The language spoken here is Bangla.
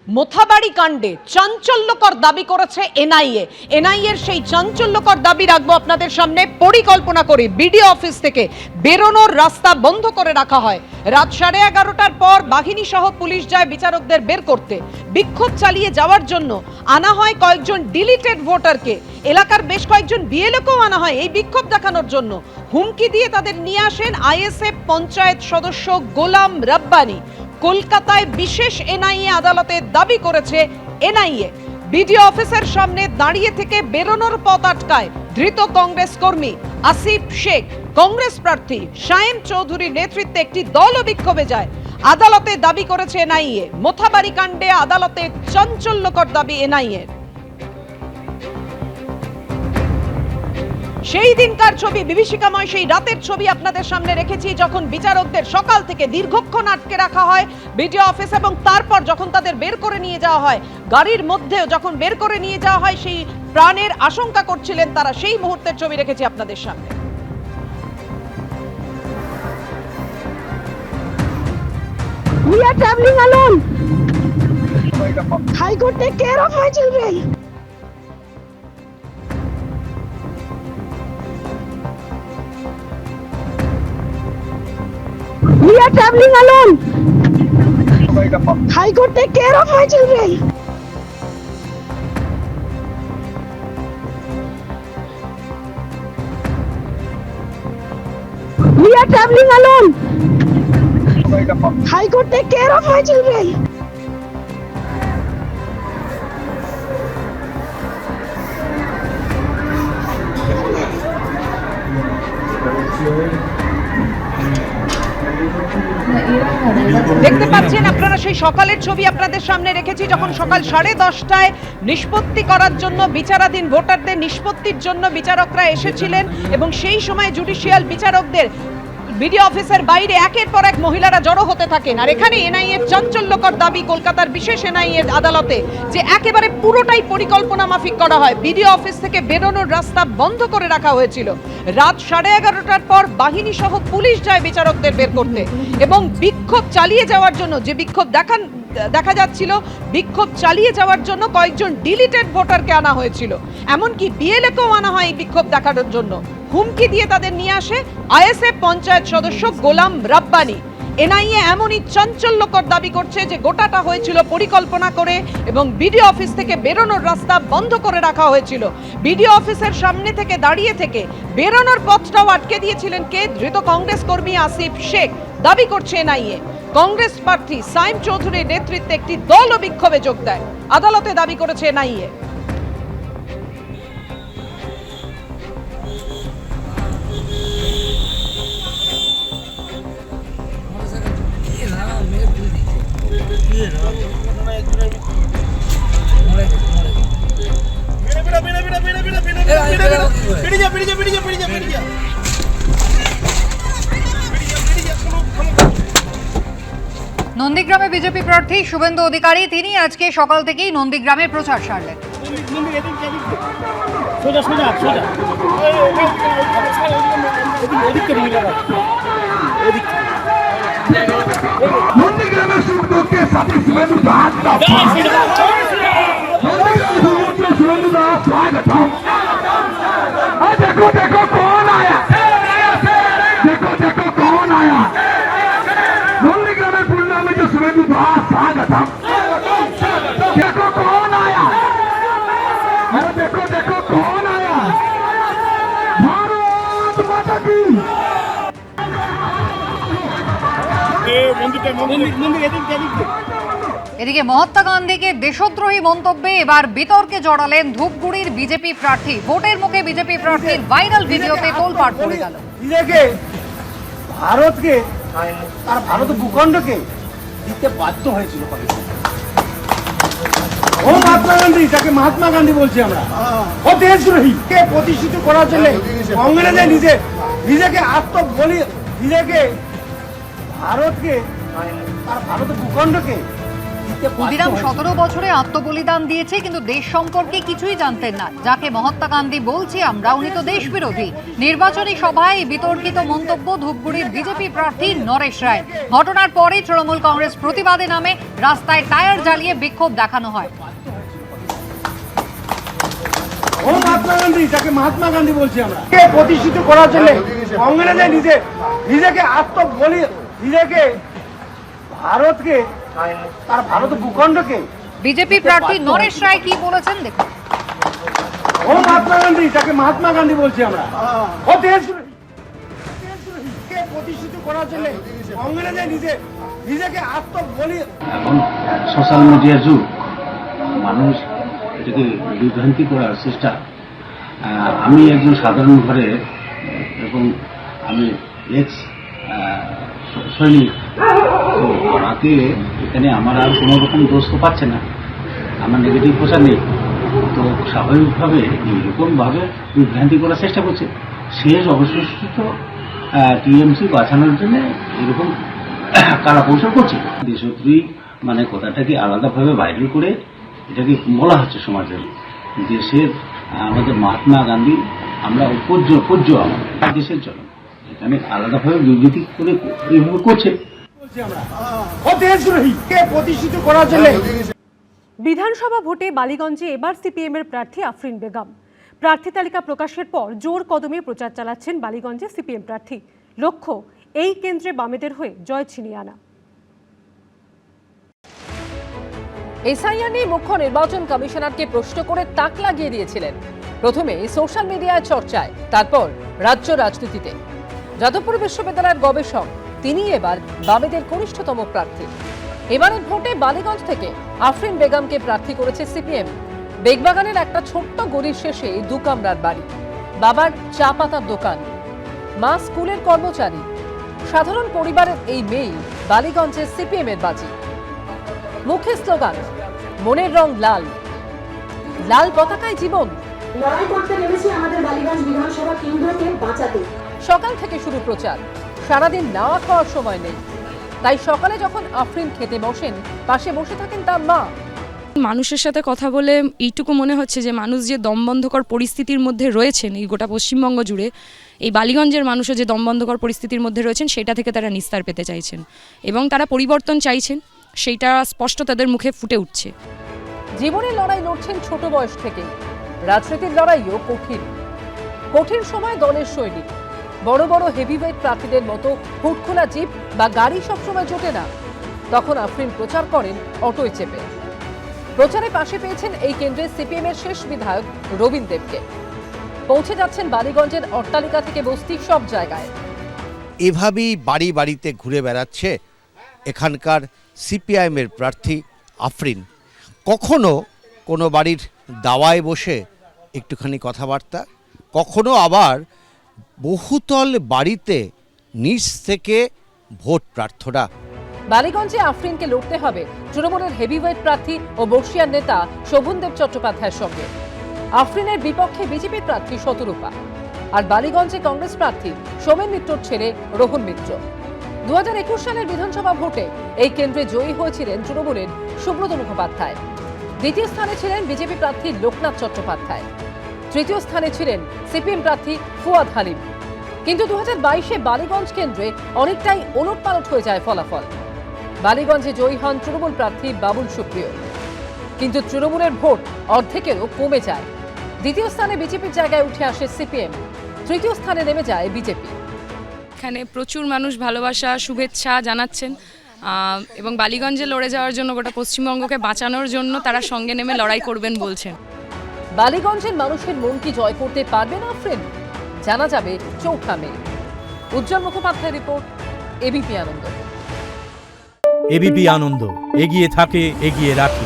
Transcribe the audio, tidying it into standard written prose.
মোথাবাড়ি কাণ্ডে চাঞ্চল্যকর দাবি করেছে এনআইএ। এনআইএর সেই চাঞ্চল্যকর দাবি রাখবো আপনাদের সামনে। পরিকল্পনা করে বিডিও অফিস থেকে বেরোনোর রাস্তা বন্ধ করে রাখা হয়। রাত 11:30টার পর বাহিনী সহ পুলিশ যায় বিচারকদের বের করতে। বিক্ষোভ চালিয়ে যাওয়ার জন্য আনা হয় কয়েকজন ডিলিটেড ভোটারকে। এলাকার বেশ কয়েকজন বিএলওকেও আনা হয় এই বিক্ষোভ দেখানোর জন্য। হুমকি দিয়ে তাদের নিয়ে আসেন আইএসএফ পঞ্চায়েত সদস্য গোলাম রব্বানি। কলকাতায় বিশেষ এনআইএ আদালতে দাবি করেছে এনআইএ বিডিও অফিসের সামনে দাঁড়িয়ে থেকে বেরোনোর পথ আটকায় ধৃত কংগ্রেস কর্মী আসিফ শেখ। কংগ্রেস প্রার্থী শায়েম চৌধুরীর নেতৃত্বে একটি দল বিক্ষোভে যায়। আদালতে দাবি করেছে এনআইএ। মোথাবাড়ি কাণ্ডে আদালতে চাঞ্চল্যকর দাবি এনআইএ। সেই দিনকার ছবি, বিভীষিকাময় সেই রাতের ছবি আপনাদের সামনে রেখেছি, যখন বিচারকদের সকাল থেকে দীর্ঘক্ষণ আটকে রাখা হয় বিডিও অফিস, এবং তারপর যখন তাদের বের করে নিয়ে যাওয়া হয় গাড়ির মধ্যেও, যখন বের করে নিয়ে যাওয়া হয় সেই প্রাণের আশঙ্কা করছিলেন তারা, সেই মুহূর্তের ছবি রেখেছি আপনাদের সামনে। We are traveling alone. High Court, take care of my children. We are traveling alone. High Court, take care of my children. We are traveling alone. High Court, take care of my children. দেখতে পাচ্ছেন আপনারা সেই সকালের ছবি আপনাদের সামনে রেখেছি, যখন সকাল 10:30টায় নিষ্পত্তি করার জন্য, বিচারাধীন ভোটারদের নিষ্পত্তির জন্য বিচারকরা এসেছিলেন, এবং সেই সময় জুডিশিয়াল বিচারকদের বিডিও অফিসের বাইরে একের পর এক মহিলারা জড়ো হতে থাকেন। আর এখানে এনআইএ চাঞ্চল্যকর দাবি কলকাতার বিশেষ এনআইএ আদালতে, যে একেবারে পুরোটাই পরিকল্পনা মাফিক করা হয়। বিডিও অফিস থেকে বেরোনোর রাস্তা বন্ধ করে রাখা হয়েছিল। রাত 11:30টার পর বাহিনী সহ পুলিশ যায় বিচারকদের বের করতে, এবং বিক্ষোভ চালিয়ে যাওয়ার জন্য, যে বিক্ষোভ দেখা যাচ্ছিল, বিক্ষোভ চালিয়ে যাওয়ার জন্য কয়েকজন ডিলিটেড ভোটারকে আনা হয়েছিল। এমনকি বিএলএকেও আনা হয় এই বিক্ষোভ দেখানোর জন্য। হুমকি দিয়ে তাদের নিয়ে আসে আইএসএফ পঞ্চায়েত সদস্য গোলাম রব্বানি। এনআইএ এমনই চাঞ্চল্যকর দাবি করছে যে গোটাটা হয়েছিল পরিকল্পনা করে, এবং বিডিও অফিস থেকে বেরোনোর রাস্তা বন্ধ করে রাখা হয়েছিল। বিডিও অফিসের সামনে থেকে দাঁড়িয়ে থেকে বেরোনোর পথটাও আটকে দিয়েছিলেন কে? ধৃত কংগ্রেস কর্মী আসিফ শেখ। দাবি করছে এনআইএ কংগ্রেস প্রার্থী শায়েম চৌধুরীর নেতৃত্বে একটি দল বিক্ষোভে যোগ দেয়। আদালতে দাবি করেছে এনআইএ। নন্দীগ্রামে বিজেপি প্রার্থী শুভেন্দু অধিকারী, তিনি আজকে সকাল থেকেই নন্দীগ্রামে প্রচার সারলেন। নন্দীগ্রামের সুখ দুঃখের সাথে শুভেন্দু দাস देखो देखो कौन आया, देखो देखो कौन आया। नंदीग्रामेर पूर्णा में जो शुभेंदु दास स्वागतम, देखो कौन आया, अरे देखो देखो कौन आया। भारत माता की। এদিকে মহাত্মা গান্ধীকে দেশদ্রোহী মন্তব্যে এবার বিতর্কে জড়ালেন ধূপগুড়ির বিজেপি প্রার্থী। ভোটের মুখে বিজেপি প্রার্থীর ভাইরাল ভিডিওতে তোলপাড় পড়ে গেল। নিজেকে ভারতকে, তার ভারত ভূখণ্ডকে দিতে বাধ্য হয়েছিল পাকিস্তান। ও মহাত্মা গান্ধী, তাকে মহাত্মা গান্ধী বলছি আমরা। ও দেশদ্রোহী কে প্রতিষ্ঠিত করার জন্য কংগ্রেসে নিজেকে আত্মবলি, নিজেকে ভারতকে, তার ভারত ভূখণ্ডকে দিতে বাধ্য ক্ষুদিরাম হয়েছিল। 17 বছরে আত্মবলিদান দিয়েছে, কিন্তু দেশ সম্পর্কে কিছুই জানতেন না। যাকে মহাত্মা গান্ধী বলছি আমরা, উনি তো দেশ বিরোধী। নির্বাচনী সভায় বিতর্কিত মন্তব্য ধূপগুড়ির বিজেপি প্রার্থী নরেশ রায়। ঘটনার পরে তৃণমূল কংগ্রেস প্রতিবাদে নামে, রাস্তায় টায়ার জ্বালিয়ে বিক্ষোভ দেখানো হয়। ও মহাত্মা গান্ধী, যাকে মহাত্মা গান্ধী বলছি আমরা, কে প্রতিষ্ঠিত করার জন্য কংগ্রেসে নিজেকে নিজেকে ভারতকে, তার ভারত ভূখণ্ডকে, বিজেপি প্রার্থী নরেশ রায় কি বলেছেন দেখুন। ও মহাত্মা গান্ধী, যাকে মহাত্মা গান্ধী বলছি আমরা, ও দেশকে প্রতিষ্ঠিত করার জন্য কংগ্রেসে নিজেকে এখন সোশ্যাল মিডিয়ার যুগ, মানুষ এটাকে বিভ্রান্তি করার চেষ্টা। আমি একজন সাধারণ ঘরের এবং আমি এক্স সৈনিক, তো আমাকে এখানে আমার আর কোনো রকম দোষ তো পাচ্ছে না, আমার নেগেটিভ প্রচার নেই, তো স্বাভাবিকভাবে এইরকমভাবে বিভ্রান্তি করার চেষ্টা করছে। শেষ অবশিষ্ট টিএমসি বাঁচানোর জন্য এরকম কারা কৌশল করছে। দেশদ্রোহী মানে কথাটাকে আলাদাভাবে ভাইরাল করে এটাকে বলা হচ্ছে সমাজের। দেশের আমাদের মহাত্মা গান্ধী আমরা পূজ্য আমাদের দেশের জন্য, এখানে আলাদাভাবে বিবৃতি করে এইভাবে করছে। ও দেশদ্রোহী কে প্রতিষ্ঠিত করার জন্য। বিধানসভা ভোটে বালিগঞ্জে এবার সিপিএমের প্রার্থী আফরিন বেগম। প্রার্থী তালিকা প্রকাশের পর জোর কদমে প্রচার চালাচ্ছেন বালিগঞ্জে সিপিএম প্রার্থী। লক্ষ্য, এই কেন্দ্রে বামেদের হয়ে জয় ছিনিয়ে আনা। এসআইআর নিয়ে মুখ্য নির্বাচন কমিশনারকে প্রশ্ন করে তাক লাগিয়ে দিয়েছিলেন। প্রথমে সোশ্যাল মিডিয়ায় চর্চায়, তারপর রাজ্য রাজনীতিতে। যাদবপুর বিশ্ববিদ্যালয়ের গবেষক তিনি এবার বামেদের কনিষ্ঠতম প্রার্থী। এবারের ভোটে বালিগঞ্জ থেকে আফরিন বেগমকে প্রার্থী করেছে সিপিএম। বেগবাগানের একটা ছোট্ট গলির শেষে 2 কামরার বাড়ি, বাবার চা পাতার দোকান, মা স্কুলের কর্মচারী। সাধারণ পরিবারের এই মেয়ে বালিগঞ্জের সিপিএম এর বাজি। মুখে স্লোগান, মনের রং লাল, লাল পতাকায় জীবন। লড়াই করতে নেমেছি আমাদের বালিগঞ্জ বিধানসভা কেন্দ্রকে বাঁচাতে। সকাল থেকে শুরু প্রচার, সারাদিন নাওয়া খাওয়ার সময় নেই। তাই সকালে যখন আফরিন খেতে বসেন, পাশে বসে থাকেন তার মা। মানুষের সাথে কথা বলে এইটুকু মনে হচ্ছে যে মানুষ যে দমবন্ধকর পরিস্থিতির মধ্যে রয়েছেন এই গোটা পশ্চিমবঙ্গ জুড়ে, এই বালিগঞ্জের মানুষও যে দমবন্ধকর পরিস্থিতির মধ্যে রয়েছেন সেটা থেকে তারা নিস্তার পেতে চাইছেন এবং তারা পরিবর্তন চাইছেন, সেইটা স্পষ্ট তাদের মুখে ফুটে উঠছে। জীবনের লড়াই লড়ছেন ছোট বয়স থেকে, রাজনীতির লড়াইও কঠিন। কঠিন সময় দলের সৈনিক। বড় বড় হেভিওয়েট প্রার্থীদের মতো হুটখোলা জিপ বা গাড়ি সবসময় জোটে না। তখন আফরিন প্রচার করেন অটোয় চেপে। প্রচারে পাশে পেয়েছেন এই কেন্দ্রের সিপিএম এর শেষ বিধায়ক রবীন দেবকে। পৌঁছে যাচ্ছেন বালিগঞ্জের অট্টালিকা থেকে বস্তি সব জায়গায়। এভাবেই বাড়ি বাড়িতে ঘুরে বেড়াচ্ছে এখানকার সিপিআইএমের প্রার্থী আফরিন। কখনো কোনো বাড়ির দাওয়ায় বসে একটুখানি কথাবার্তা, কখনো আবার বহুতল বাড়িতে নিচ থেকে ভোট প্রার্থনা। বালিগঞ্জে আফরিনকে লড়তে হবে তৃণমূলের হেভিওয়েট প্রার্থী ও বর্ষিয়ার নেতা শোভনদেব চট্টোপাধ্যায়ের সঙ্গে। আফরিনের বিপক্ষে বিজেপি প্রার্থী শতরূপা, আর বালিগঞ্জে কংগ্রেস প্রার্থী সোমেন মিত্রর ছেলে রোহন মিত্র। 2021 সালের বিধানসভা ভোটে এই কেন্দ্রে জয়ী হয়েছিলেন তৃণমূলের সুব্রত মুখোপাধ্যায়। দ্বিতীয় স্থানে ছিলেন বিজেপি প্রার্থী লোকনাথ চট্টোপাধ্যায়। তৃতীয় স্থানে ছিলেন সিপিএম প্রার্থী ফুয়াদ হালিম। কিন্তু 2022-এ বালিগঞ্জ কেন্দ্রে অনেকটাই ওলটপালট হয়ে যায় ফলাফল। বালিগঞ্জে জয়ী হন তৃণমূল প্রার্থী বাবুল সুপ্রিয়, কিন্তু তৃণমূলের ভোট অর্ধেকেরও কমে যায়। দ্বিতীয় স্থানে বিজেপির জায়গায় উঠে আসে সিপিএম, তৃতীয় স্থানে নেমে যায় বিজেপি। এখানে প্রচুর মানুষ ভালোবাসা শুভেচ্ছা জানাচ্ছেন এবং বালিগঞ্জে লড়ে যাওয়ার জন্য, গোটা পশ্চিমবঙ্গকে বাঁচানোর জন্য তারা সঙ্গে নেমে লড়াই করবেন বলছেন। বালিগঞ্জের মানুষের মন কি জয় করতে পারবেন আফরিন? জানা যাবে 4 মে। উজ্জ্বল মুখোপাধ্যায় রিপোর্ট, এবিপি আনন্দ। এবিপি আনন্দ, এগিয়ে থাকে, এগিয়ে রাখে।